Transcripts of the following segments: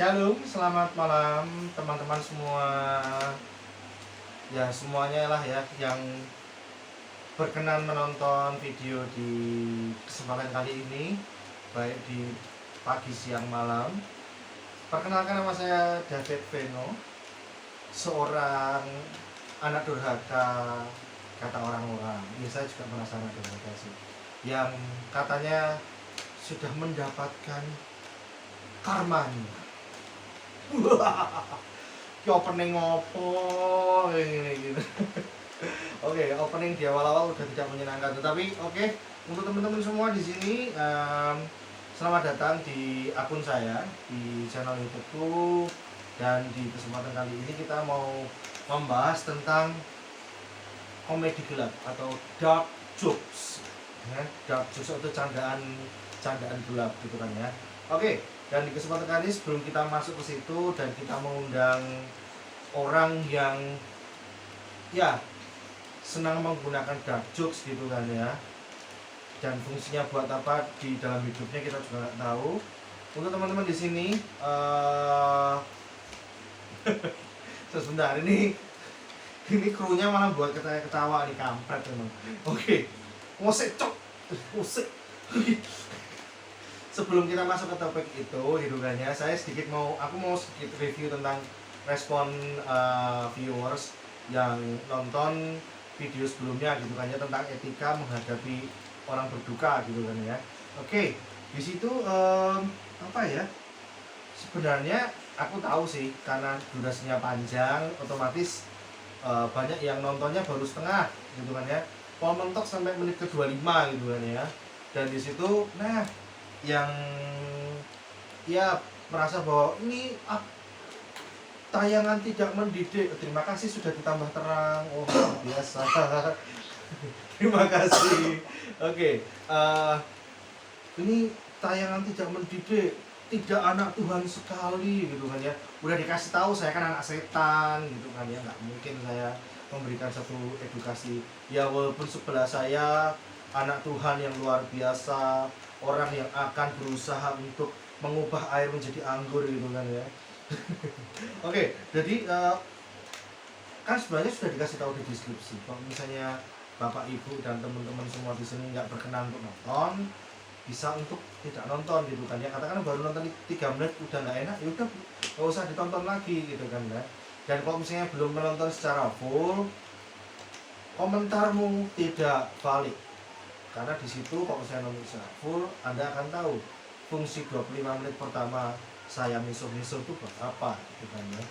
Shalom, selamat malam teman-teman semua. Ya semuanya lah ya yang berkenan menonton video di kesempatan kali ini, baik di pagi, siang, malam. Perkenalkan, nama saya David Veno, seorang anak durhaka kata orang-orang. Ya saya juga merasa anak durhaka sih, yang katanya sudah mendapatkan karmanya. Ki opening ngopo ini gitu. Oke, opening di awal-awal udah tidak menyenangkan, tetapi oke, untuk teman-teman semua di sini, selamat datang di akun saya di channel YouTubeku. Dan di kesempatan kali ini kita mau membahas tentang komedi gelap atau dark jokes, ya. Dark jokes itu candaan gelap gitu kan ya. Oke, dan di kesempatan kali ini sebelum kita masuk ke situ dan kita mengundang orang yang ya senang menggunakan dark jokes gitu kan ya, dan fungsinya buat apa di dalam hidupnya kita juga nggak tahu. Untuk teman-teman di sini, sebentar, ini krunya malah buat ketawa nih, kampret memang. Oke, ngosek cok, ngosek. Sebelum kita masuk ke topik itu hidupannya, aku mau sedikit review tentang respon viewers yang nonton video sebelumnya gitu kan ya, tentang etika menghadapi orang berduka gitu kan ya. Oke, di situ apa ya? Sebenarnya aku tahu sih, karena durasinya panjang, otomatis banyak yang nontonnya baru setengah gitu kan ya. Kalau mentok sampai menit ke 25 gitu kan ya. Dan di situ yang ya merasa bahwa ini tayangan tidak mendidik. Terima kasih sudah ditambah terang. Oh, biasa. Terima kasih. Oke, ini tayangan tidak mendidik, tidak anak Tuhan sekali gitu kan ya. Udah dikasih tahu saya kan anak setan gitu kan ya, nggak mungkin saya memberikan satu edukasi. Ya walaupun sebelah saya anak Tuhan yang luar biasa, orang yang akan berusaha untuk mengubah air menjadi anggur gitu kan ya. Oke, jadi kan sebenarnya sudah dikasih tahu di deskripsi. Kalau misalnya Bapak Ibu dan teman-teman semua di sini nggak berkenan untuk nonton, bisa untuk tidak nonton gitu kan ya. Katakan baru nonton 3 menit udah nggak enak, ya udah nggak usah ditonton lagi gitu kan ya. Dan kalau misalnya belum menonton secara full, komentarmu tidak valid. Karena di situ kalau saya nonton secara full, Anda akan tahu fungsi 25 menit pertama saya miso-miso itu buat apa gitu kan ya.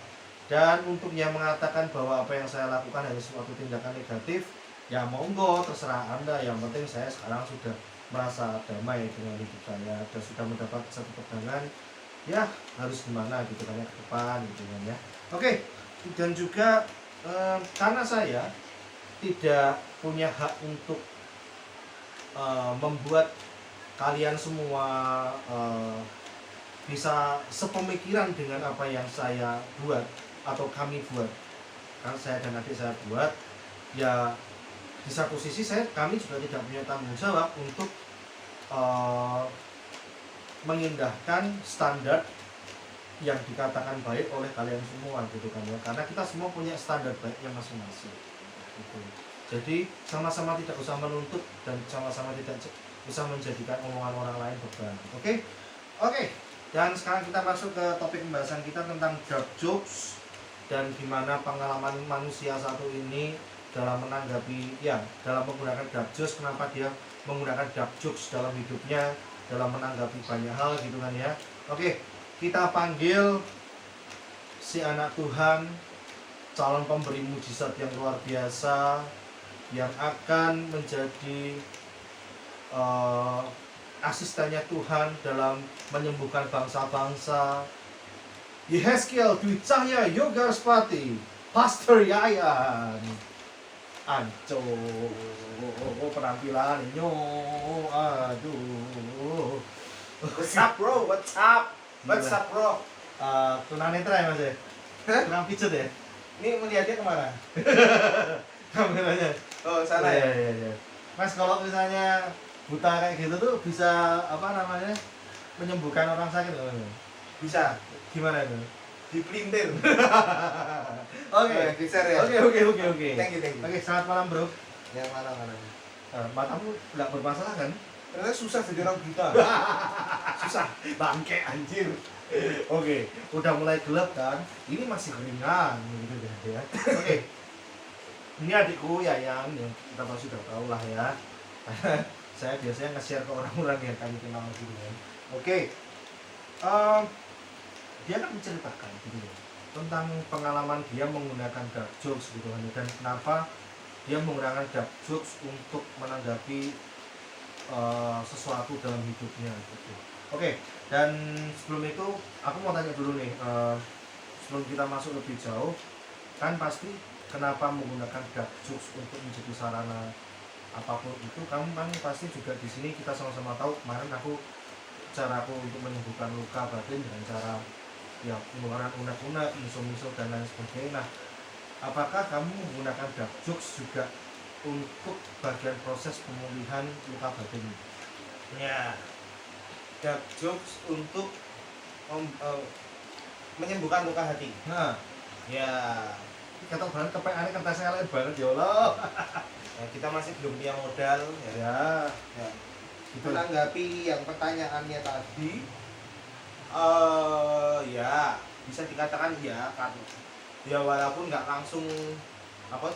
Dan untuk yang mengatakan bahwa apa yang saya lakukan hanya suatu tindakan negatif, ya monggo, terserah Anda. Yang penting saya sekarang sudah merasa damai dengan hidup saya dan sudah mendapat satu pegangan, ya harus gimana gitu kan ya ke depan gitu kan ya. Oke, dan juga karena saya tidak punya hak untuk membuat kalian semua bisa sepemikiran dengan apa yang saya buat atau kami buat, kan saya dan adik saya buat, ya di satu sisi kami juga tidak punya tanggung jawab untuk mengindahkan standar yang dikatakan baik oleh kalian semua gitu kan ya, karena kita semua punya standar baiknya masing-masing gitu. Jadi sama-sama tidak usah menuntut dan sama-sama tidak usah menjadikan omongan orang lain beban. Oke. Dan sekarang kita masuk ke topik pembahasan kita tentang dark jokes dan gimana pengalaman manusia satu ini dalam menanggapi, ya dalam menggunakan dark jokes, kenapa dia menggunakan dark jokes dalam hidupnya dalam menanggapi banyak hal gitu kan ya. Oke, kita panggil si anak Tuhan, calon pemberi mujizat yang luar biasa, yang akan menjadi asistennya Tuhan dalam menyembuhkan bangsa-bangsa, Yehezkiel Dwi Cahya Yogarspati, Pastor Yayan. Anco, penampilan nyo, aduh. What's up bro? What's up? What's up bro? Tunanetra ya mas ya? Tukang pijet ya? Ini melihatnya kemana? Kameranya. Oh sana ya? Iya. Mas, kalau misalnya buta kayak gitu tuh bisa apa namanya, menyembuhkan orang sakit nggak? Bisa Gimana itu? dipelintir. Oke. Geser ya. Oke. Thank you. Oke, selamat malam, Bro. Yang mana? Matamu nggak bermasalah kan? Ternyata susah jadi orang buta. Susah, bangke anjir. Oke, udah mulai gelap kan? Ini masih ringan gitu deh ya. Oke. Ini adikku Yayang yang kita pasti sudah tahu lah ya. Saya biasanya nge-share ke orang-orang yang kami kenal gitu kan. Oke. Dia kan menceritakan gitu ya, tentang pengalaman dia menggunakan dark jokes gitu kan, dan kenapa dia menggunakan dark jokes untuk menanggapi sesuatu dalam hidupnya gitu. Oke, dan sebelum itu aku mau tanya dulu nih, sebelum kita masuk lebih jauh, kan pasti kenapa menggunakan dark jokes untuk menjadi sarana apapun itu, kamu kan pasti juga di sini kita sama-sama tahu kemarin caraku untuk menyembuhkan luka batin dengan cara ya pengeluaran unek-unek, miso-miso dan lain sebagainya. Nah, apakah kamu menggunakan dark jokes juga untuk bagian proses pemulihan luka batin? Ya. Dark jokes untuk menyembuhkan luka hati. Nah, Ya. kata banget kepengannya kan tasnya lain banget ya Allah. Nah, kita masih belum punya modal ya. Ya, gitu. Menanggapi yang pertanyaannya tadi, ya bisa dikatakan ya kan. Ya walaupun nggak langsung aku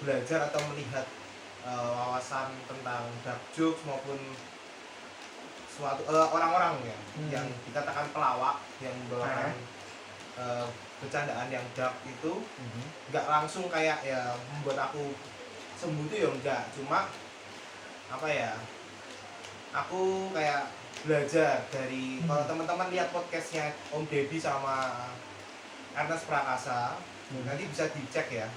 belajar atau melihat wawasan tentang dark jokes maupun suatu orang-orang ya yang dikatakan pelawak yang membawakan bercandaan yang dark itu nggak langsung kayak ya membuat aku sembuh tuh ya enggak, cuma apa ya, aku kayak belajar dari kalau teman-teman lihat podcastnya Om Deddy sama Ernest Prakasa, nanti bisa dicek ya.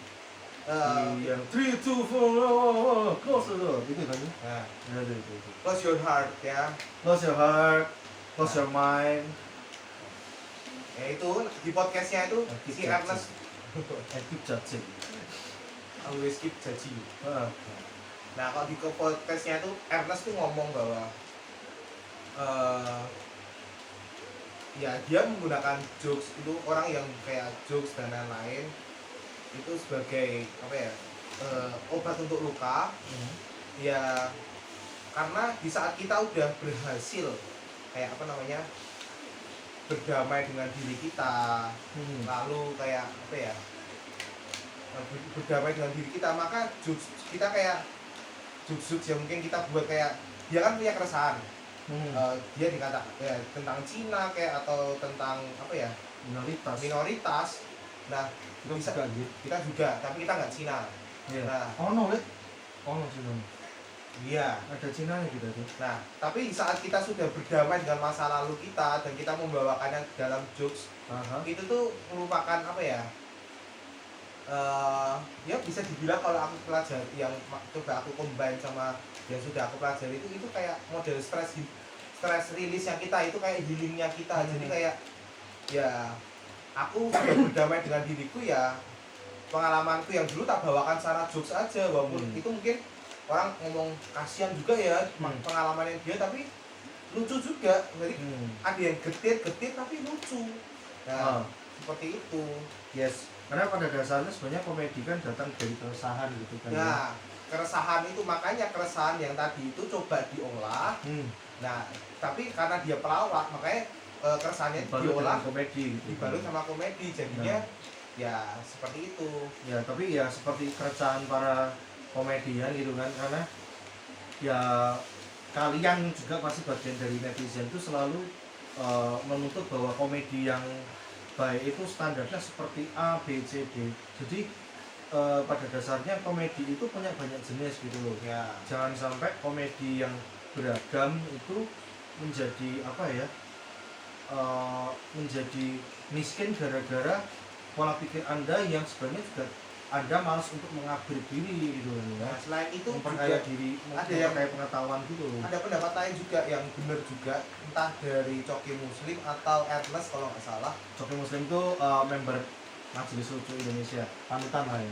Yang 3, 2, 4, close the door, itu kan? Nah, Ya, itu. close your heart ya. Close your heart, close your mind, Ya itu di podcastnya itu and keep si Ernest and keep judging. always keep judging. Heeh. Nah kalau di podcastnya itu Ernest tuh ngomong bahwa ya dia menggunakan jokes itu, orang yang kayak jokes dan lain-lain itu sebagai apa ya, obat untuk luka. Ya karena di saat kita udah berhasil kayak apa namanya berdamai dengan diri kita, lalu kayak apa ya, berdamai dengan diri kita, maka jokes kita kayak jokes yang mungkin kita buat kayak dia kan punya keresahan. Dia dikatakan ya, tentang Cina kayak atau tentang apa ya, minoritas. Nah Kita bisa juga gitu. kita juga, tapi kita nggak Cina. Iya. Nah Oh no, Lek. Oh no, Cina. iya. Ada Cina nya kita tuh. Nah tapi saat kita sudah berdamai dengan masa lalu kita dan kita membawakannya dalam jokes, itu tuh merupakan apa ya, ya bisa dibilang kalau aku pelajari yang coba aku combine sama yang sudah aku pelajari itu kayak model stress release yang kita, itu kayak healingnya kita. Jadi kayak ya aku sudah berdamai dengan diriku, ya pengalamanku yang dulu tak bawakan secara jokes aja, walaupun itu mungkin orang ngomong kasihan juga ya pengalamannya dia, tapi lucu juga. Jadi ada yang getir tapi lucu. Nah seperti itu. Yes. Karena pada dasarnya sebenarnya komedi kan datang dari keresahan gitu kan. Nah keresahan itu, makanya keresahan yang tadi itu coba diolah. Nah tapi karena dia pelawak, makanya keresahannya diolah komedi gitu. dibalut sama komedi, jadinya ya seperti itu. Ya tapi ya seperti keresahan para komedian gitu kan, karena ya kalian juga pasti bagian dari netizen itu selalu menuntut bahwa komedi yang baik itu standarnya seperti A, B, C, D. Jadi pada dasarnya komedi itu punya banyak jenis gitu loh Ya. Jangan sampai komedi yang beragam itu menjadi apa ya, menjadi miskin gara-gara pola pikir Anda yang sebenarnya juga Anda malas untuk mengupgrade diri gitu ya. Nah, selain itu memperkaya juga diri, ada yang memperkaya pengetahuan gitu. ada pendapat lain juga yang benar juga, entah dari Coki Muslim atau Atlas kalau nggak salah. Coki Muslim itu member Majelis Lucu Indonesia, panutan lah ya.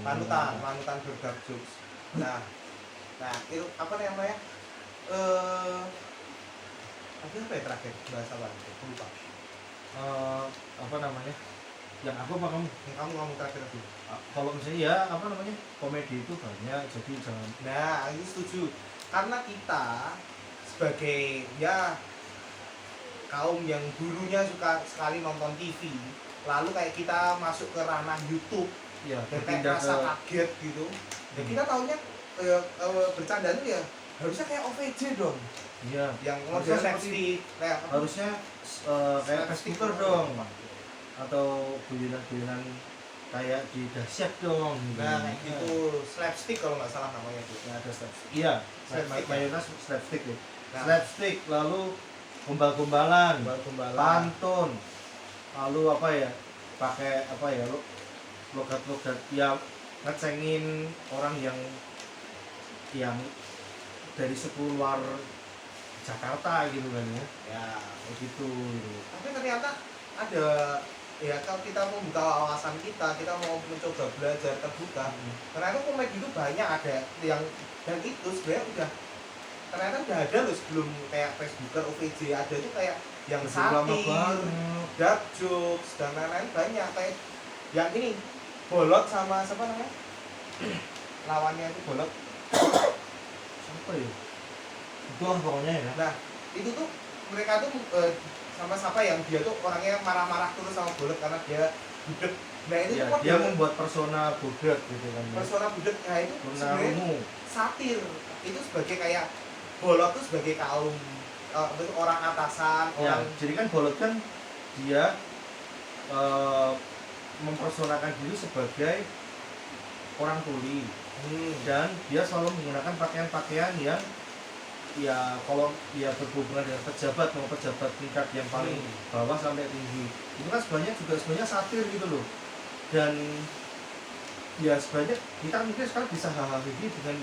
Panutan berdark jokes. Nah itu apa namanya? Apa ya terakhir bahasa apa? Aku lupa. apa namanya, yang aku apa kamu? Yang kamu terakhir aku. Kalau misalnya ya apa namanya, komedi itu banyak, jadi jangan. Nah, ini setuju. Karena kita sebagai ya kaum yang dulunya suka sekali nonton TV, lalu kayak kita masuk ke ranah YouTube Ya, dan kayak berpindah rasa ke kaget gitu. Dan kita taunya bercanda itu ya harusnya kayak OVJ dong, iya, yang harusnya model seperti slapstick kayak apa? harusnya kayak Slapstick Facebooker dong, atau guyonan-guyonan kayak di Dahsyat dong gitu. Nah, kayak gitu, slapstick kalau nggak salah namanya tuh. Ya, ada slapstick. Iya, Slapstick, ya? mayoritas slapstick ya. Nah, Slapstick, lalu gombal-gombalan, gombal-gombalan. pantun, lalu apa ya, pakai apa ya, logat-logat ya, ngecengin orang yang dari suku luar Jakarta gitu kan ya, Ya, kayak gitu. tapi ternyata ada ya kalau kita membuka wawasan kita mau mencoba belajar terbuka. Ternyata komedi itu banyak ada yang dan itu sebenarnya udah ternyata udah ada loh sebelum kayak Facebooker, OVJ ada tuh kayak yang Udah lama satir, banget. dark jokes dan lain-lain banyak kayak yang ini Bolot sama siapa namanya lawannya itu Bolot. Siapa ya? Itulah pokoknya ya. Nah itu tuh mereka tuh sama siapa yang dia tuh orangnya marah-marah terus sama Bolot karena dia budek. Nah itu Ya, tuh dia membuat persona budak gitu kan ya. persona budek. Nah itu sebenarnya Persona satir itu sebagai kayak Bolot tuh sebagai kaum orang atasan ya, orang jadi kan Bolot kan dia mempersonakan diri sebagai orang tuli, dan dia selalu menggunakan pakaian-pakaian yang ya kalau dia berhubungan dengan pejabat, mau pejabat tingkat yang paling bawah sampai tinggi, itu kan sebenarnya satir gitu loh. Dan ya sebenarnya kita mungkin sekarang bisa hahaha dengan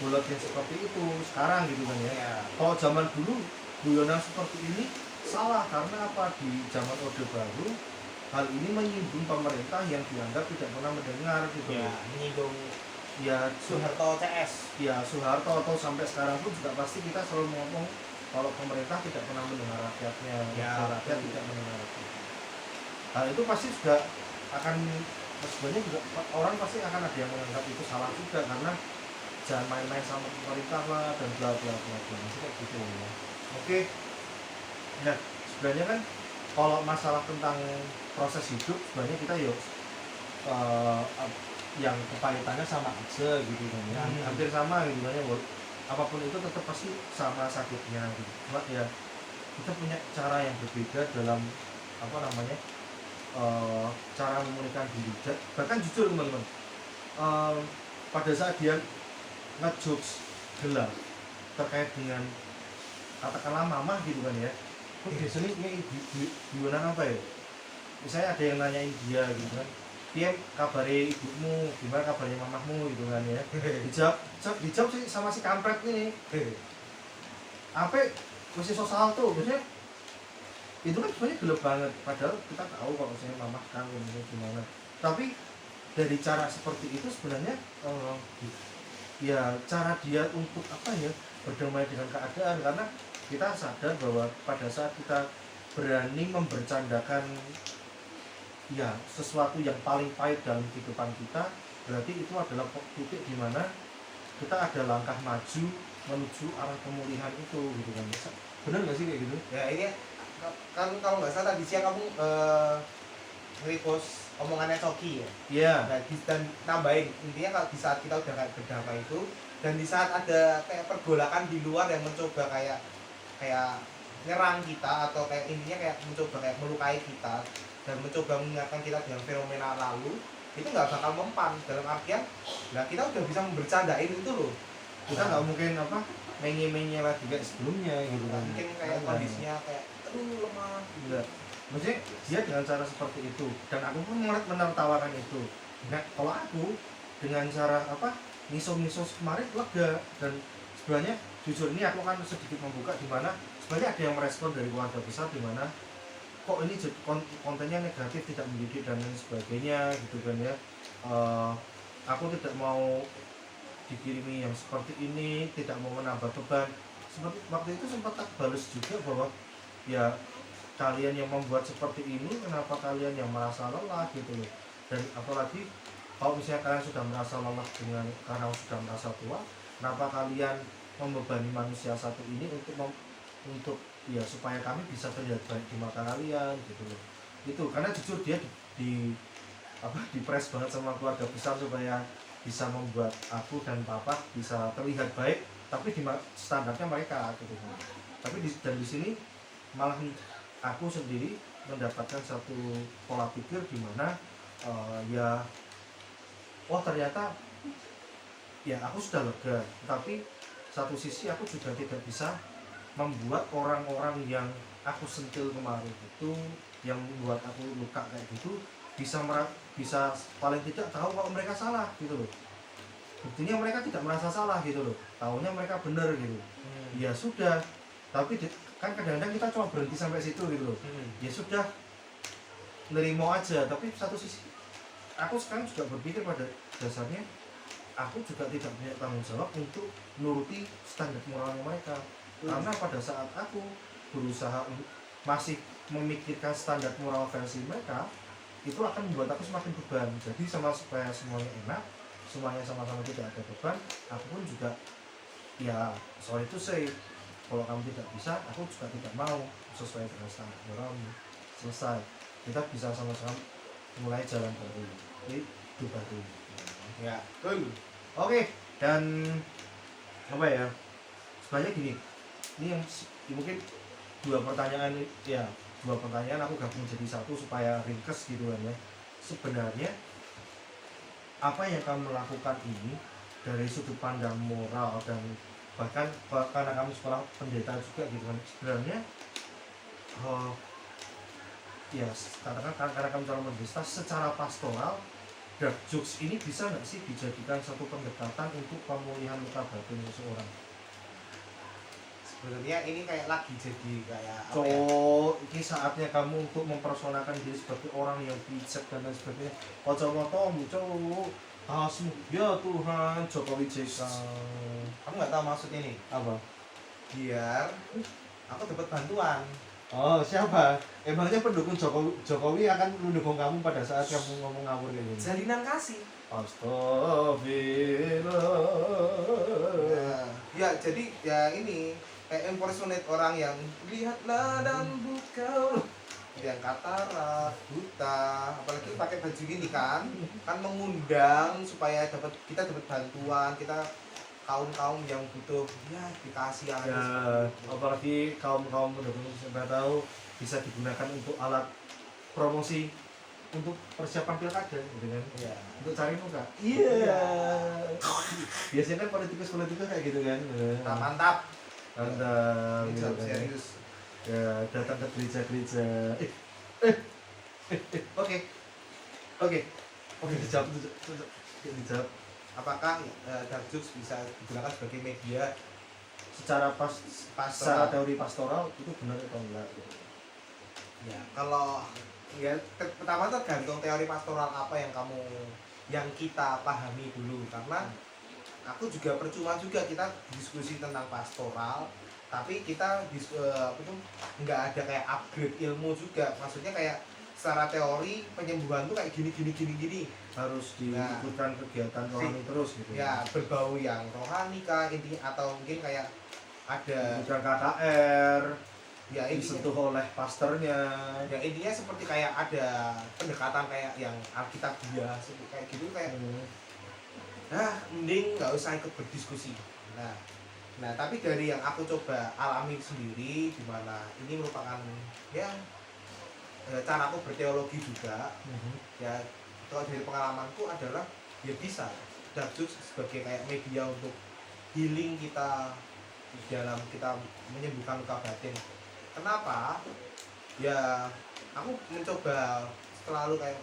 Bolot yang seperti itu sekarang gitu kan ya. ya. Kalau zaman dulu guyonan seperti ini salah, karena apa, di zaman Orde Baru hal ini menyinggung pemerintah yang dianggap tidak pernah mendengar gitu Ya, loh. menyinggung Ya Soeharto CS. ya Soeharto atau sampai sekarang pun juga pasti kita selalu ngomong kalau pemerintah tidak pernah mendengar rakyatnya, Ya, rakyat betul. tidak mendengar rakyatnya. Hal itu pasti juga akan sebenarnya juga orang pasti akan ada yang menganggap itu salah juga, karena jangan main-main sama pemerintah lah dan bla bla bla bla kayak gitu ya. Oke. Nah, sebenarnya kan kalau masalah tentang proses hidup sebenarnya kita yuk yang kepahitannya sama aja gitu kan ya, hampir sama gitu kan ya, apapun itu tetap pasti sama sakitnya gitu. Cuma ya kita punya cara yang berbeda dalam apa namanya, cara memulihkan diri. Bahkan jujur teman-teman, pada saat dia ngejokes gelap terkait dengan katakanlah mamah gitu kan ya, kok biasanya ini gimana apa ya, misalnya ada yang nanyain dia gitu kan, dia kabari ibumu, gimana kabarnya mamahmu gitu kan ya, dijawab sih sama si kampret ini, apa mesti sosial tuh maksudnya, itu kan sebenarnya gelap banget, padahal kita tahu kalau misalnya mamah kan gimana, tapi dari cara seperti itu sebenarnya ya cara dia untuk apa ya, berdamai dengan keadaan, karena kita sadar bahwa pada saat kita berani membercandakan ya sesuatu yang paling pahit dalam kehidupan kita, berarti itu adalah titik di mana kita ada langkah maju menuju arah pemulihan itu gitu kan. Benar nggak sih kayak gitu? Ya ini kan kalau nggak salah tadi siang kamu repost omongannya Coki ya. Iya. Nah, dan nambahin intinya kalau di saat kita udah kayak berdamai itu dan di saat ada kayak pergolakan di luar yang mencoba kayak nyerang kita atau kayak intinya kayak mencoba kayak melukai kita dan mencoba mengingatkan kita dengan fenomena lalu, itu nggak bakal mempan dalam artian nah kita udah bisa membercandain itu loh, Kita nggak mungkin apa menye-menye lagi kayak sebelumnya gitu kan. mungkin kayak kondisinya kayak aduh lemah Enggak. Maksudnya dia dengan cara seperti itu, dan aku pun menertawakan itu. Nah, kalau aku dengan cara apa miso-miso kemarin lega, dan sebenarnya jujur ini aku akan sedikit membuka di mana sebenarnya ada yang merespon dari keluarga besar di mana kok ini kontennya negatif, tidak mendidik dan lain sebagainya gitu kan ya. Aku tidak mau dikirimi yang seperti ini, tidak mau menambah beban. Seperti waktu itu sempat tak balas juga bahwa ya kalian yang membuat seperti ini, kenapa kalian yang merasa lelah gitu loh. Dan apalagi kalau misalnya kalian sudah merasa lelah karena sudah merasa tua, kenapa kalian membebani manusia satu ini untuk ya supaya kami bisa terlihat baik di mata kalian gitu loh. Itu karena jujur dia dipres banget sama keluarga besar supaya bisa membuat aku dan papa bisa terlihat baik, tapi di standarnya mereka gitu. Tapi dan di sini malah aku sendiri mendapatkan satu pola pikir di mana ya oh ternyata ya aku sudah lega, tapi satu sisi aku juga tidak bisa membuat orang-orang yang aku sentil kemarin itu, yang membuat aku luka kayak gitu, bisa paling tidak tahu kalau mereka salah gitu loh. Buktinya mereka tidak merasa salah gitu loh, tahunya mereka benar gitu. Ya sudah, tapi kan kadang-kadang kita cuma berhenti sampai situ gitu loh. Ya sudah, nerimo aja. Tapi satu sisi aku sekarang juga berpikir pada dasarnya aku juga tidak punya tanggung jawab untuk nuruti standar moralnya mereka. Karena pada saat aku berusaha masih memikirkan standar moral versi mereka, itu akan membuat aku semakin beban. Jadi supaya semuanya enak, semuanya sama-sama tidak ada beban, aku pun juga ya sorry to say, kalau kamu tidak bisa, aku juga tidak mau sesuai dengan standar moralmu. Selesai, kita bisa sama-sama mulai jalan baru, hidup baru. Ya, betul. Oke, dan apa ya, sebenarnya gini, ini yang mungkin dua pertanyaan aku gabung jadi satu supaya ringkes gitu kan ya. Sebenarnya apa yang kamu lakukan ini dari sudut pandang moral dan bahkan karena kamu sekolah pendeta juga gitu kan, sebenarnya ya katakan karena kamu seorang pendeta, secara pastoral dark jokes ini bisa nggak sih dijadikan satu pendekatan untuk pemulihan luka batin seseorang? Sebenarnya ini kayak lagi jadi kayak apa ya? Cowok, ini saatnya kamu untuk mempersonakan diri sebagai orang yang bijak dan lain sebagainya. Kocok-kocokmu cowok, asmu ya Tuhan, Jokowi JK. Kamu nggak tahu maksudnya nih? Apa? Biar aku dapat bantuan. Oh siapa? Emangnya pendukung Jokowi akan mendukung kamu pada saat kamu ngomong ngawur kayak gini? Jalinan kasih. Astagfirullah. Ya jadi ya ini kayak impersonate orang yang lihatlah dan buka, yang katarak, buta, apalagi pakai baju gini kan mengundang supaya kita dapat bantuan, kita kaum yang butuh ya dikasih aja. Ya, apalagi kaum pendukung siapa tahu bisa digunakan untuk alat promosi untuk persiapan pilkada gitu kan, Ya. untuk cari muka. Iya. Biasanya kan politikus kayak gitu kan. Mantap. Mantap. Ini Gitu jawab kan. serius. Ya, datang ke gereja-gereja. Oke, dijawab. Apakah dark jokes bisa digunakan sebagai media Secara pastoral? secara teori pastoral itu benar atau enggak? Gitu. Ya, kalau ya pertama tergantung teori pastoral apa yang kita pahami dulu, karena aku juga percuma juga kita diskusi tentang pastoral tapi kita nggak ada kayak upgrade ilmu juga, maksudnya kayak secara teori penyembuhan tuh kayak gini Harus diikutkan kegiatan rohani terus gitu. Ya berbau yang rohani kah intinya, atau mungkin kayak ada ikutkan KKR, ya disentuh oleh pastornya. Ya intinya seperti kayak ada pendekatan kayak yang Alkitabiah kayak gitu, kayak mending nggak usah ikut berdiskusi. Nah tapi dari yang aku coba alami sendiri, dimana ini merupakan ya cara aku berteologi juga. Ya kalau dari pengalamanku adalah ya bisa dark jokes sebagai kayak media untuk healing kita dalam kita menyembuhkan luka batin. Kenapa? Ya aku mencoba selalu kayak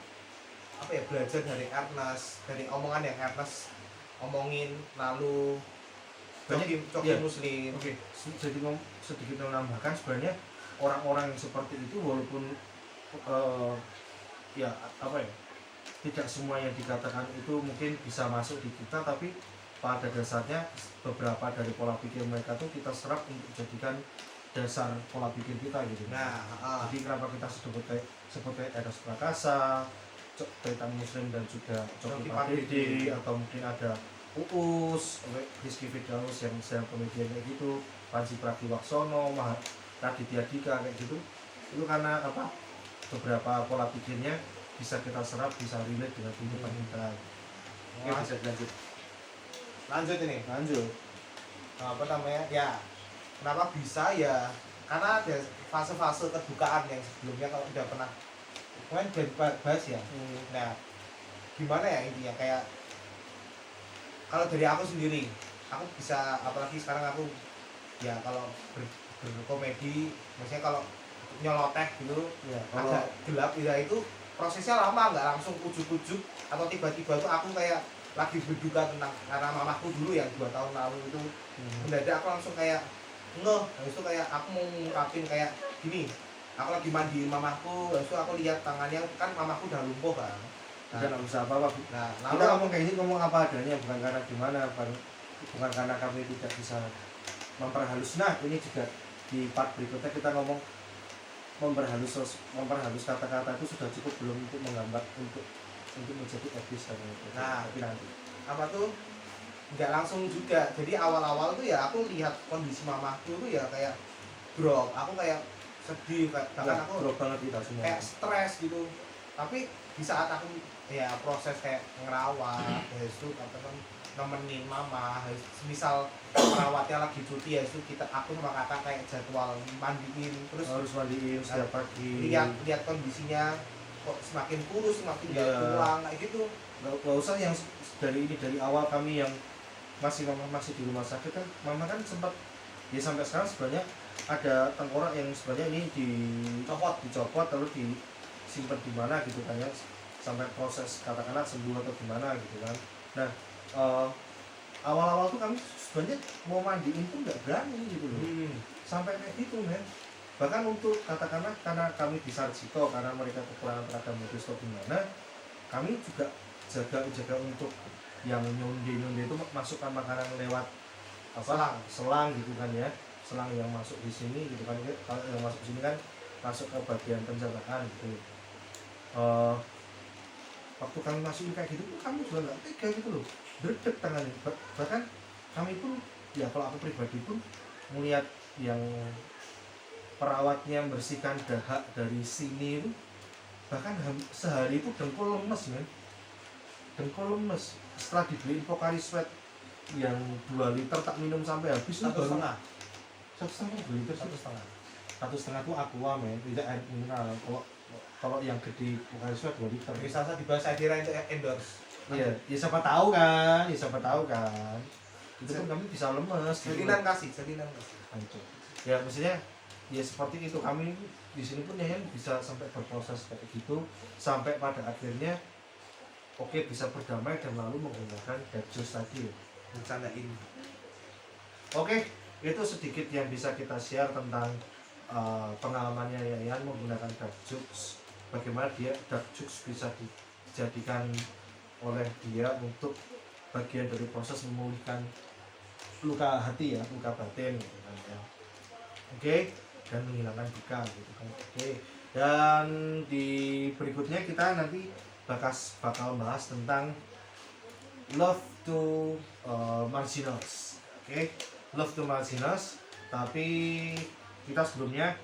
apa ya, belajar dari Ernest, dari omongan yang Ernest omongin, lalu coki ya. muslim. Oke, jadi sedikit menambahkan, sebenarnya orang-orang yang seperti itu walaupun ya apa ya, tidak semua yang dikatakan itu mungkin bisa masuk di kita, tapi pada dasarnya beberapa dari pola pikir mereka tuh kita serap untuk jadikan dasar pola pikir kita gitu. Nah, Jadi kenapa kita sebut kayak Eros Prakasa, Taitan Muslim dan juga Coki Pardede, atau mungkin ada Uus, Rizky Firdaus yang sedang komedian kayak gitu, Panji Pragiwaksono, Raditya Dika kayak gitu. Itu karena apa? Beberapa pola pikirnya bisa kita serap, bisa relate dengan kehidupan kita. Oke, bisa dilanjut. lanjut ini. Lanjut. Apa namanya? Ya, kenapa bisa ya? Karena ada fase-fase kedukaan yang sebelumnya kalau udah pernah kemarin udah bahas ya. Nah, gimana ya intinya kayak kalau dari aku sendiri, aku bisa apalagi sekarang aku ya kalau berkomedi, maksudnya kalau nyeloteh gitu Ya, agak gelap ya itu prosesnya lama, nggak langsung ujuk-ujuk atau tiba-tiba tuh aku kayak lagi berduka tentang karena mamaku dulu yang 2 tahun lalu itu mendadak aku langsung kayak ngeh, habis itu kayak aku mau ngungkapin kayak gini, aku lagi mandiin mamaku, habis itu aku lihat tangannya kan mamaku udah lumpuh kan. kita nggak bisa apa-apa. Nah, Kita ngomong kayak gini, ngomong apa adanya, bukan karena gimana, bukan karena kami tidak bisa memperhalus. Nah, ini juga di part berikutnya kita ngomong memperhalus kata-kata itu sudah cukup belum untuk menggambar untuk menjadi episode itu. Nah, tapi nanti apa tuh nggak langsung juga, jadi awal-awal tuh ya aku lihat kondisi mamaku tuh ya kayak drop, aku kayak sedih, bahkan aku drop banget kita semua. kayak stres gitu. Tapi di saat aku ya proses kayak ngerawat, habis itu nemenin mama, misal perawatnya lagi cuti, habis itu aku sama kakak kayak jadwal mandiin, terus harus mandiin setiap pagi. lihat kondisinya kok semakin kurus, semakin nggak pulang kayak gitu. Nggak usah yang dari awal kami yang masih di rumah sakit kan, mama kan sempat ya sampai sekarang sebenarnya ada tengkorak yang sebenarnya ini dicopot lalu disimpan di mana gitu kan ya, sampai proses katakanlah sembuh atau gimana gitu kan. Nah, awal-awal tuh kami sebenarnya mau mandiin tuh nggak berani gitu loh. Sampai kayak gitu men. Bahkan untuk katakanlah karena kami di Sarjito, karena mereka kekurangan tenaga medis atau gimana, kami juga jaga untuk yang nyonde itu masukkan makanan lewat selang gitu kan ya, selang yang masuk di sini gitu kan. Kalau yang masuk di sini kan masuk ke bagian pencernaan gitu. Waktu kami masukin kayak gitu tuh kami juga nggak tega gitu loh, berdek tangannya. Bahkan kami pun ya, kalau aku pribadi pun melihat yang perawatnya membersihkan dahak dari sini itu, bahkan sehari itu dengkul lemes men, dengkul lemes. Setelah dibeliin Pocari Sweat yang 2 liter tak minum sampai habis, 1,5 liter, 1,5 tuh aqua men, tidak air mineral. Kalau yang gede Pocari Sweat 2 liter. bisa dibahas, saya kira itu endorse. Iya, ya siapa tahu kan, itu kan kami bisa lemes. Selinan kasih. Hancur. Ya maksudnya ya seperti itu, kami di sini pun ya bisa sampai berproses kayak gitu, sampai pada akhirnya oke bisa berdamai dan lalu menggunakan dark juice tadi ya. Bercandain. Oke, itu sedikit yang bisa kita share tentang pengalamannya Yayan menggunakan dark juice. Bagaimana dark juice bisa dijadikan oleh dia untuk bagian dari proses memulihkan luka hati ya, luka batin gitu kan ya. Oke, dan menghilangkan duka gitu kan. Oke. Dan di berikutnya kita nanti bakal bahas tentang love to marginals. Oke, love to marginals. Tapi kita sebelumnya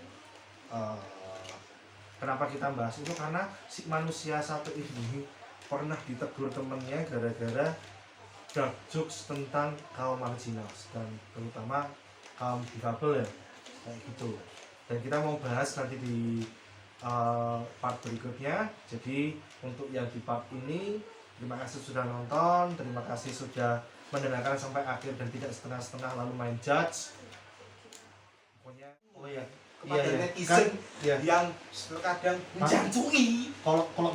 kenapa kita bahas itu, karena si manusia satu ini pernah ditegur temennya gara-gara dark jokes tentang kaum marginals dan terutama kaum difabel ya, kayak gitu. Dan kita mau bahas nanti di part berikutnya. Jadi untuk yang di part ini, terima kasih sudah nonton, terima kasih sudah mendengarkan sampai akhir dan tidak setengah-setengah lalu main judge. Pokoknya kepada netizen kan, yang terkadang menjantui. Kalau